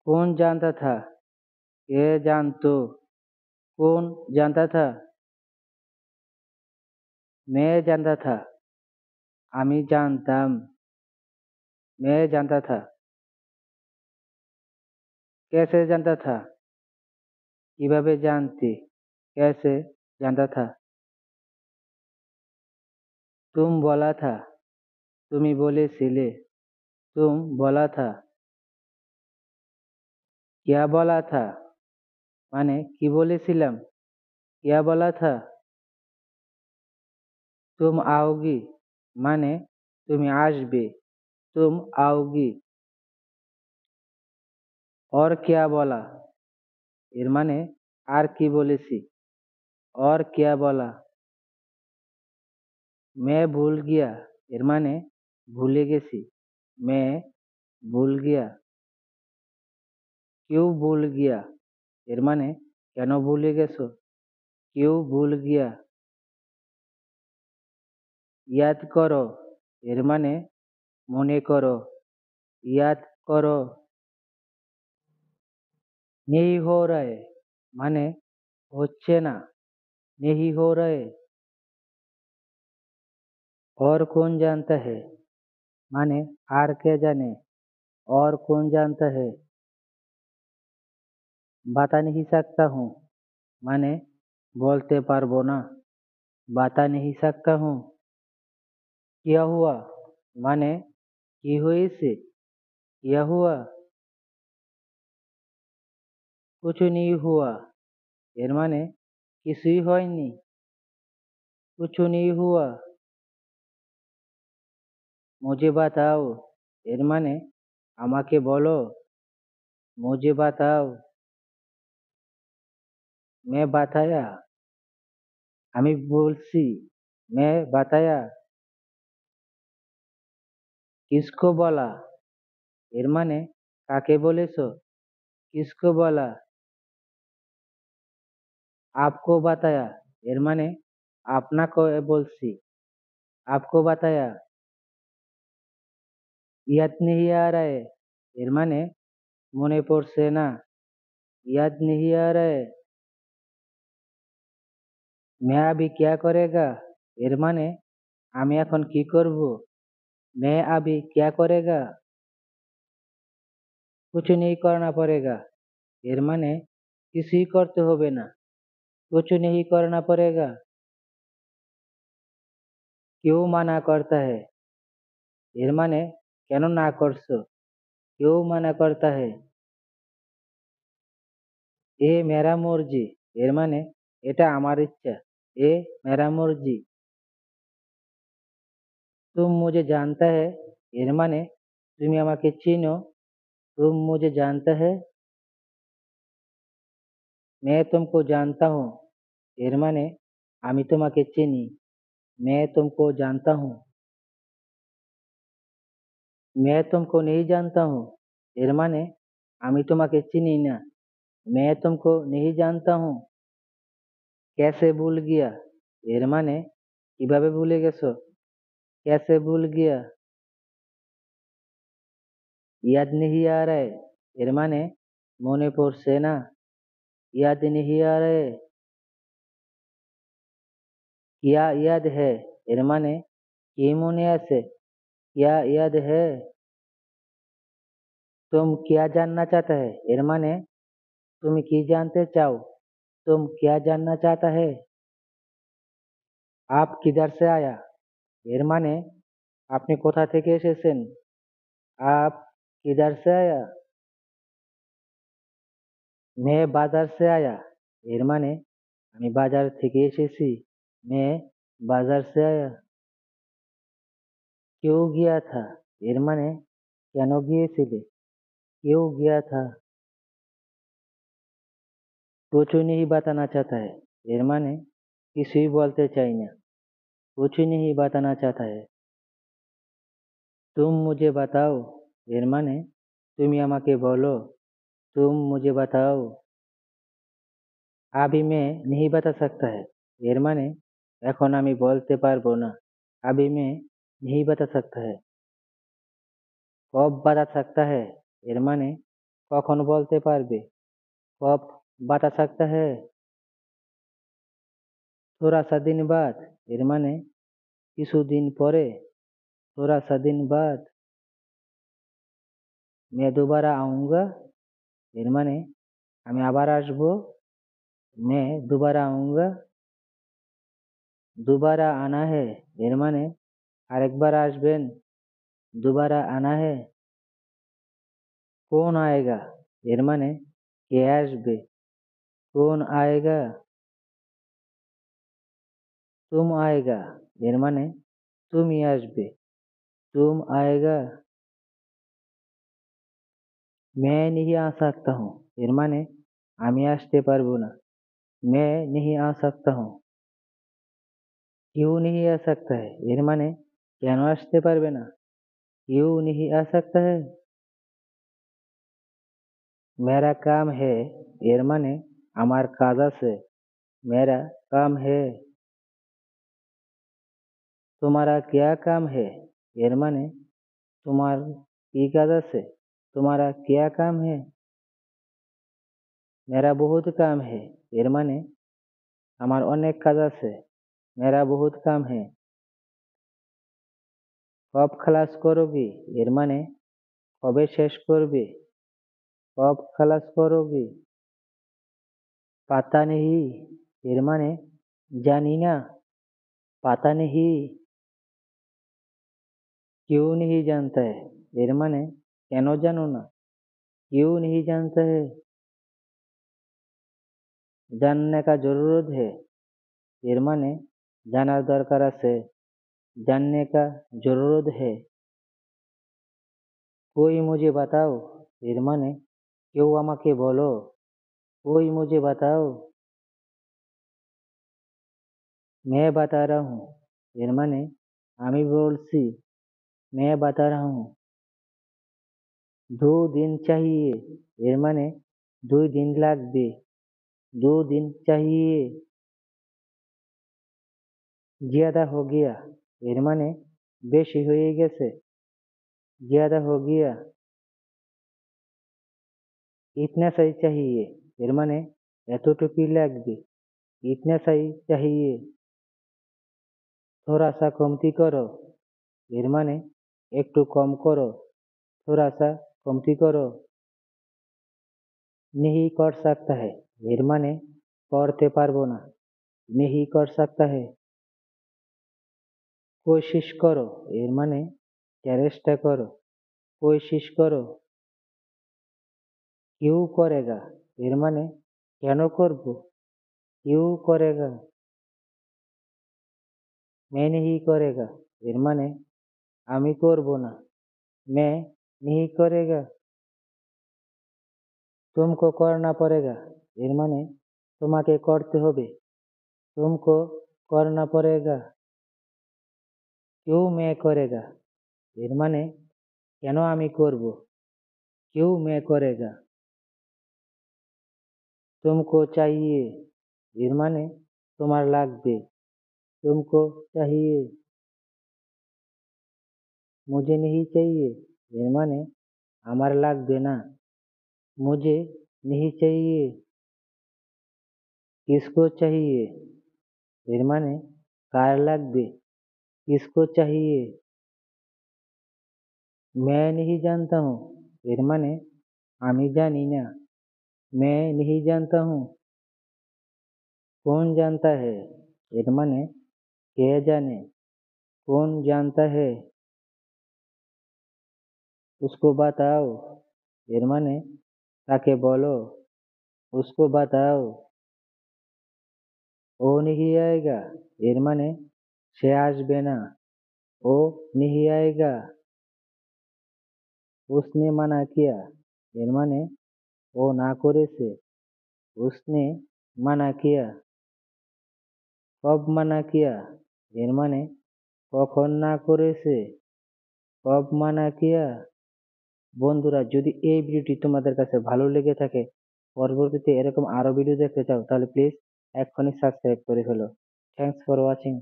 कौन जानता था? ये जानतो। कौन जानता था? मैं जानता था। আমি জানতাম। मैं जानता था। कैसे जानता था? কিভাবে জানতে? कैसे जानता था? तुम बोला था। তুমি বলেছিলে। तुम बोला था। क्या बोला था? মানে কি বলেছিলাম? क्या बोला था? तुम आओगी মানে তুমি আসবে। तुम आओगी। और क्या बोला? এর মানে আর কি বলেছি। और क्या बोला? मैं भूल गया এর মানে ভুলে গেছি। मैं भूल गया। क्यों भूल गया এর মানে কেন ভুলে গেছো। क्यों भूल गया। याद करो এর মানে মনে করো। याद करो। नहीं हो रहा है মানে হচ্ছে না। नहीं हो रहा है। और कौन जानता है মানে আর কে জানে। और कौन जानता है। बता नहीं सकता हूँ মানে বলতে পারবো না। बता नहीं सकता हूँ। क्या हुआ মানে কি হয়েছে। क्या हुआ। कुछ नहीं हुआ এর মানে কিছুই হয়নি। कुछ नहीं हुआ। मुझे बताओ এর মানে আমাকে বলো। मुझे बताओ। मैं बताया আমি বলছি। मैं बताया। किसको बोला এর মানে কাকে বলেছো। किसको बोला। आपको बताया এর মানে আপনাকে বলছি। आपको बताया। याद नहीं आ रहा है এর মানে মনে পড়ছে না। याद नहीं आ रहा है। मैं अभी क्या करेगा এর মানে আমি এখন কি করব। मैं अभी क्या करेगा। कुछ नहीं करना पड़ेगा এর মানে কিছুই করতে হবে না। कुछ नहीं करना पड़ेगा। क्यों मना करता है এর মানে কেন না করছো। क्यों मना करता है। এ মেরা মর্জি এর মানে এটা আমার ইচ্ছা। এ মেরা মর্জি। तुम मुझे जानता है এর মানে তুমি আমাকে চিনো। तुम मुझे जानता है। मैं तुमको जानता हूँ এর মানে আমি তোমাকে চিনি। मैं तुमको जानता हूँ। मैं तुमको नहीं जानता हूँ এর মানে আমি তোমাকে চিনি না। मैं तुमको नहीं जानता हूँ। कैसे भूल गया এর মানে কিভাবে ভুলে গেছো। कैसे भूल गया। याद नहीं आ रहा है এর মানে মনে পড়ছে না। याद नहीं आ रहा है। क्या याद है এর মানে কি মনে আছে। क्या याद है। तुम क्या जानना चाहता है এর মানে তুমি কি জানতে চাও। तुम क्या जानना चाहता है। आप किधर से आया এর মানে আপনি কোথা থেকে এসেছেন। आप किधर से आया। मैं बाजार से आया এর মানে আমি বাজার থেকে এসেছি। मैं बाजार से आया। क्यों गया था এর মানে কেন গিয়েছিলে। क्यों गया था। कुछ नहीं बताना चाहता है এর মানে কিছুই বলতে চাই না। कुछ नहीं बताना चाहता है। तुम मुझे बताओ এর মানে তুমি আমাকে বলো। तुम मुझे बताओ। अभी मैं नहीं बता सकता है এর মানে এখন আমি বলতে পারবো না। अभी मैं नहीं बता सकता है। कब बता सकता है এর মানে কখন বলতে পারবে? কব বাতা सकता है? थोड़ा सा दिन बाद এর মানে কিছুদিন পরে। थोड़ा सा दिन बाद मैं दोबारा आऊंगा এর মানে আমি আবার আসবো। मैं दोबारा आऊंगा। दोबारा आना है এর মানে আরেকবার আসবেন। दोबारा आना है। कौन आएगा এর মানে কে আসবে। कौन आएगा। तुम आएगा এর মানে তুমি আসবে। तुम आएगा। मैं नहीं आ सकता हूँ এর মানে আমি আসতে পারবো না। मैं नहीं आ सकता हूँ। क्यों नहीं आ सकता है এর মানে কেন আসতে পারবে না। क्यों नहीं आ सकता है। मेरा काम है এর মানে আমার কাজ আছে। मेरा काम है। तुम्हारा क्या काम है এর মানে তোমার কি কাজ আছে। तुम्हारा क्या काम है। मेरा बहुत काम है এর মানে আমার অনেক কাজ আছে। मेरा बहुत काम है। कब खलास करोगी এর মানে কবে শেষ করবে। कब खलास करोगी। पता नहीं এর মানে জানি না। पता नहीं। क्यों नहीं जानता है এর মানে কেন জানো না। क्यों नहीं जानता है। जानने का जरूरत है এর মানে জানার দরকার আছে। जानने का जरूरत है। कोई मुझे बताओ এর মানে কেউ আমাকে বলো। कोई मुझे बताओ। मैं बता रहा हूँ এর মানে আমি বলছি। मैं बता रहा हूँ। 2 दिन चाहिए এর মানে 2 দিন লাগবে। 2 दिन चाहिए। ज्यादा हो गया এর মানে বেশি হয়ে গেছে। ज्यादा हो गया। इतना सही चाहिए এর মানে এতটুকুই লাগবে। इतना सही चाहिए। थोड़ा सा कमती करो এর মানে একটু কম করো। थोड़ा सा कमती करो। नहीं कर सकता है এর মানে করতে পারবো না। नहीं कर सकता है। कोशिश करो এর মানে চেষ্টা করো। कोशिश करो। क्यों करेगा এর মানে কেন করব। क्यों करेगा। मैं नहीं करेगा এর মানে আমি করব না। मैं नहीं करेगा। तुमको करना पड़ेगा এর মানে তোমাকে করতে হবে। तुमको करना पड़ेगा। क्यों मैं करेगा এর মানে কেন আমি করব। क्यों मैं करेगा। तुमको चाहिए এর মানে তোমার লাগবে। तुमको चाहिए। मुझे नहीं चाहिए এর মানে আমার লাগবে না। मुझे नहीं चाहिए। किसको चाहिए এর মানে কার লাগবে। किसको चाहिए। मैं नहीं जानता हूँ এর মানে আমি জানি না। मैं नहीं जानता हूँ। कौन जानता है এর মানে কে জানে। कौन जानता है। उसको बताओ এর মানে তাকে বলো। उसको बताओ। वो नहीं आएगा এর মানে সে আসবে না। वो नहीं आएगा। उसने मना किया এর মানে ও না করেছে। उसने मना किया। कब मना किया এর মানে কখন না করেছে। कब मना किया। বন্ধুরা, যদি এই ভিডিওটি তোমাদের কাছে ভালো লেগে থাকে, পরবর্তীতে এরকম আরো ভিডিও দেখতে চাও, তাহলে প্লিজ এক্ষুনি সাবস্ক্রাইব করে ফেলো। Thanks for watching.